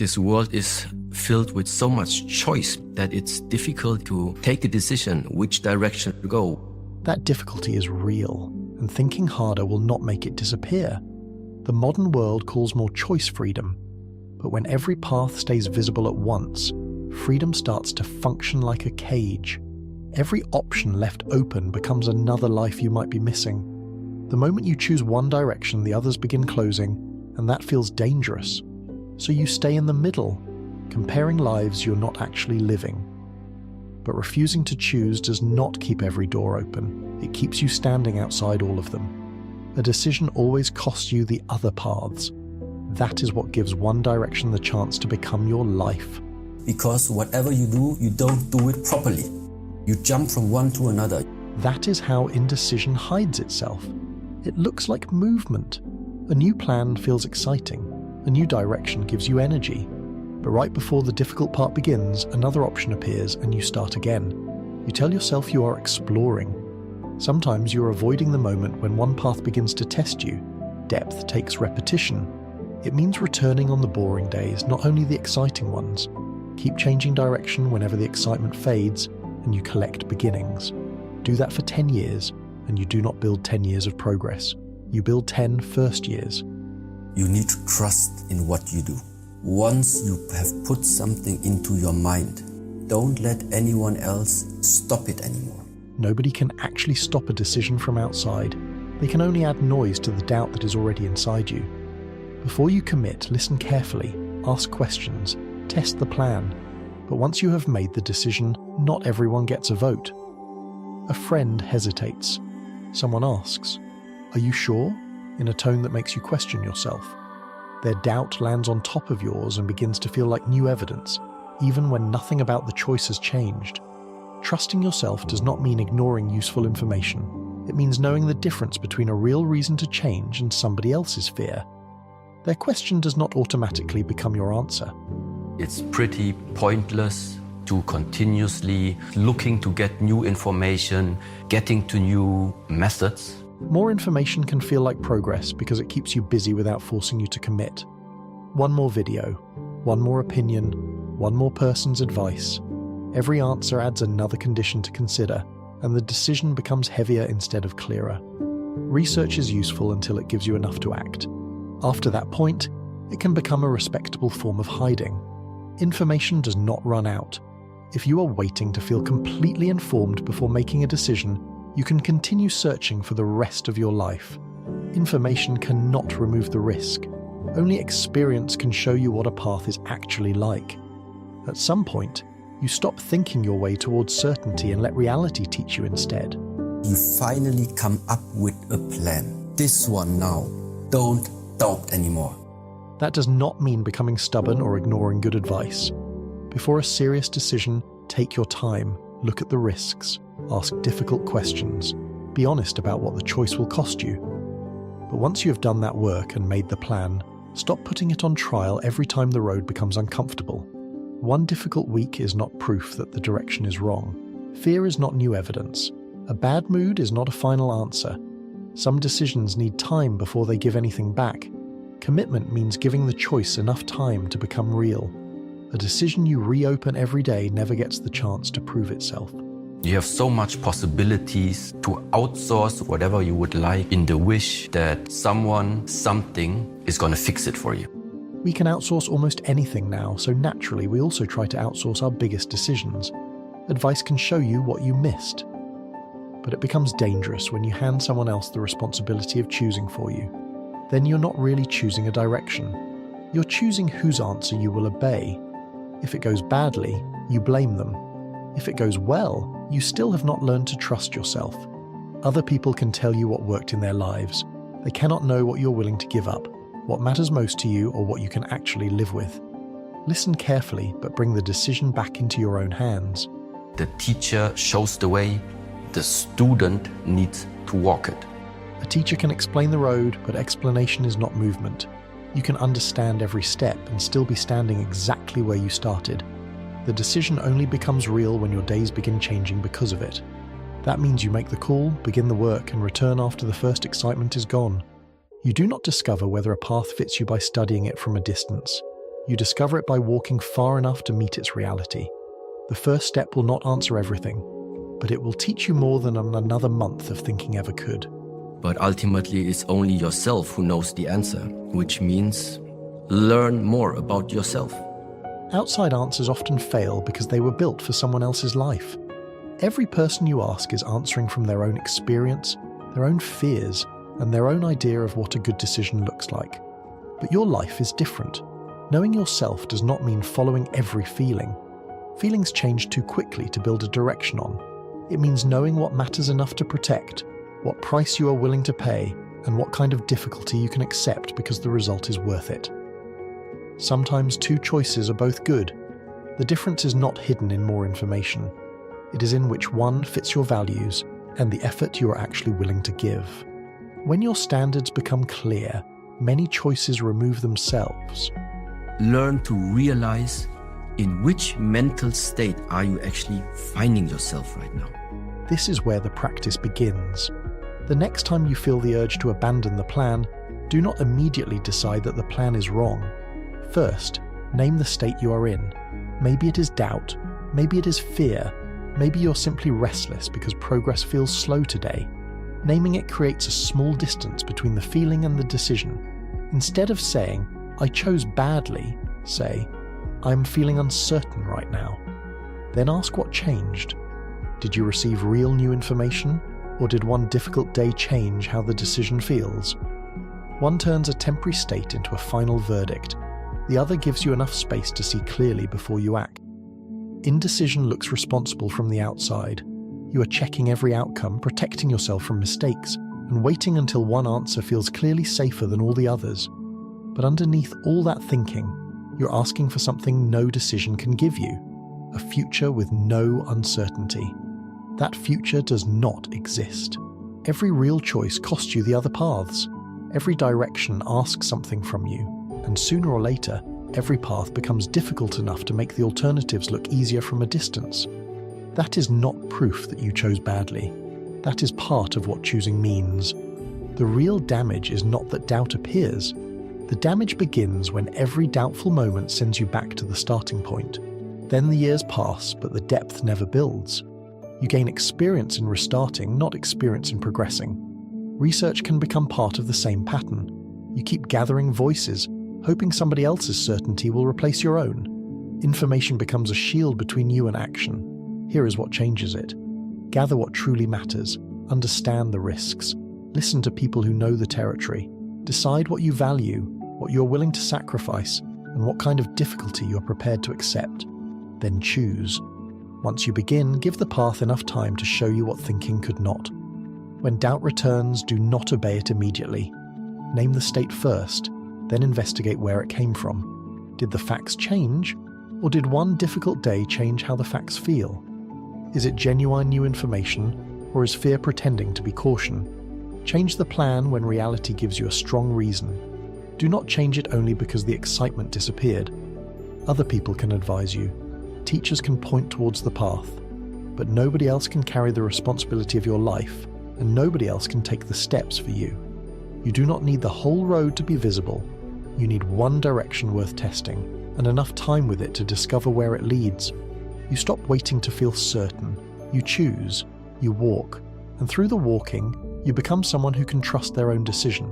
This world is filled with so much choice that it's difficult to take a decision which direction to go. That difficulty is real, and thinking harder will not make it disappear. The modern world calls more choice freedom, but when every path stays visible at once, freedom starts to function like a cage. Every option left open becomes another life you might be missing. The moment you choose one direction, the others begin closing, and that feels dangerous. So you stay in the middle, comparing lives you're not actually living. But refusing to choose does not keep every door open. It keeps you standing outside all of them. A decision always costs you the other paths. That is what gives one direction the chance to become your life. Because whatever you do, you don't do it properly. You jump from one to another. That is how indecision hides itself. It looks like movement. A new plan feels exciting. A new direction gives you energy. But right before the difficult part begins, another option appears and you start again. You tell yourself you are exploring. Sometimes you're avoiding the moment when one path begins to test you. Depth takes repetition. It means returning on the boring days, not only the exciting ones. Keep changing direction whenever the excitement fades, and you collect beginnings. Do that for 10 years, and you do not build 10 years of progress. You build 10 first years. You need to trust in what you do. Once you have put something into your mind, don't let anyone else stop it anymore. Nobody can actually stop a decision from outside. They can only add noise to the doubt that is already inside you. Before you commit, listen carefully, ask questions, test the plan. But once you have made the decision, not everyone gets a vote. A friend hesitates. Someone asks, "Are you sure?" in a tone that makes you question yourself. Their doubt lands on top of yours and begins to feel like new evidence, even when nothing about the choice has changed. Trusting yourself does not mean ignoring useful information. It means knowing the difference between a real reason to change and somebody else's fear. Their question does not automatically become your answer. It's pretty pointless to continuously looking to get new information, getting to new methods. More information can feel like progress because it keeps you busy without forcing you to commit. One more video, one more opinion, one more person's advice. Every answer adds another condition to consider, and the decision becomes heavier instead of clearer. Research is useful until it gives you enough to act. After that point, it can become a respectable form of hiding. Information does not run out. If you are waiting to feel completely informed before making a decision, you can continue searching for the rest of your life. Information cannot remove the risk. Only experience can show you what a path is actually like. At some point, you stop thinking your way towards certainty and let reality teach you instead. You finally come up with a plan. This one now. Don't doubt anymore. That does not mean becoming stubborn or ignoring good advice. Before a serious decision, take your time, look at the risks, ask difficult questions, be honest about what the choice will cost you. But once you have done that work and made the plan, stop putting it on trial every time the road becomes uncomfortable. One difficult week is not proof that the direction is wrong. Fear is not new evidence. A bad mood is not a final answer. Some decisions need time before they give anything back. Commitment means giving the choice enough time to become real. A decision you reopen every day never gets the chance to prove itself. You have so much possibilities to outsource whatever you would like in the wish that someone, something is going to fix it for you. We can outsource almost anything now, so naturally we also try to outsource our biggest decisions. Advice can show you what you missed. But it becomes dangerous when you hand someone else the responsibility of choosing for you. Then you're not really choosing a direction. You're choosing whose answer you will obey. If it goes badly, you blame them. If it goes well, you still have not learned to trust yourself. Other people can tell you what worked in their lives. They cannot know what you're willing to give up, what matters most to you, or what you can actually live with. Listen carefully, but bring the decision back into your own hands. The teacher shows the way, the student needs to walk it. A teacher can explain the road, but explanation is not movement. You can understand every step and still be standing exactly where you started. The decision only becomes real when your days begin changing because of it. That means you make the call, begin the work, and return after the first excitement is gone. You do not discover whether a path fits you by studying it from a distance. You discover it by walking far enough to meet its reality. The first step will not answer everything, but it will teach you more than another month of thinking ever could. But ultimately, it's only yourself who knows the answer, which means learn more about yourself. Outside answers often fail because they were built for someone else's life. Every person you ask is answering from their own experience, their own fears, and their own idea of what a good decision looks like. But your life is different. Knowing yourself does not mean following every feeling. Feelings change too quickly to build a direction on. It means knowing what matters enough to protect, what price you are willing to pay, and what kind of difficulty you can accept because the result is worth it. Sometimes two choices are both good. The difference is not hidden in more information. It is in which one fits your values and the effort you are actually willing to give. When your standards become clear, many choices remove themselves. Learn to realize in which mental state are you actually finding yourself right now. This is where the practice begins. The next time you feel the urge to abandon the plan, do not immediately decide that the plan is wrong. First, name the state you are in. Maybe it is doubt, maybe it is fear, maybe you're simply restless because progress feels slow today. Naming it creates a small distance between the feeling and the decision. Instead of saying, "I chose badly," say, "I'm feeling uncertain right now." Then ask what changed. Did you receive real new information, or did one difficult day change how the decision feels? One turns a temporary state into a final verdict. The other gives you enough space to see clearly before you act. Indecision looks responsible from the outside. You are checking every outcome, protecting yourself from mistakes, and waiting until one answer feels clearly safer than all the others. But underneath all that thinking, you're asking for something no decision can give you: a future with no uncertainty. That future does not exist. Every real choice costs you the other paths. Every direction asks something from you, and sooner or later, every path becomes difficult enough to make the alternatives look easier from a distance. That is not proof that you chose badly. That is part of what choosing means. The real damage is not that doubt appears. The damage begins when every doubtful moment sends you back to the starting point. Then the years pass, but the depth never builds. You gain experience in restarting, not experience in progressing. Research can become part of the same pattern. You keep gathering voices, hoping somebody else's certainty will replace your own. Information becomes a shield between you and action. Here is what changes it. Gather what truly matters. Understand the risks. Listen to people who know the territory. Decide what you value, what you're willing to sacrifice, and what kind of difficulty you're prepared to accept. Then choose. Once you begin, give the path enough time to show you what thinking could not. When doubt returns, do not obey it immediately. Name the state first, then investigate where it came from. Did the facts change, or did one difficult day change how the facts feel? Is it genuine new information, or is fear pretending to be caution? Change the plan when reality gives you a strong reason. Do not change it only because the excitement disappeared. Other people can advise you. Teachers can point towards the path. But nobody else can carry the responsibility of your life, and nobody else can take the steps for you. You do not need the whole road to be visible. You need one direction worth testing, and enough time with it to discover where it leads. You stop waiting to feel certain. You choose, you walk, and through the walking, you become someone who can trust their own decision.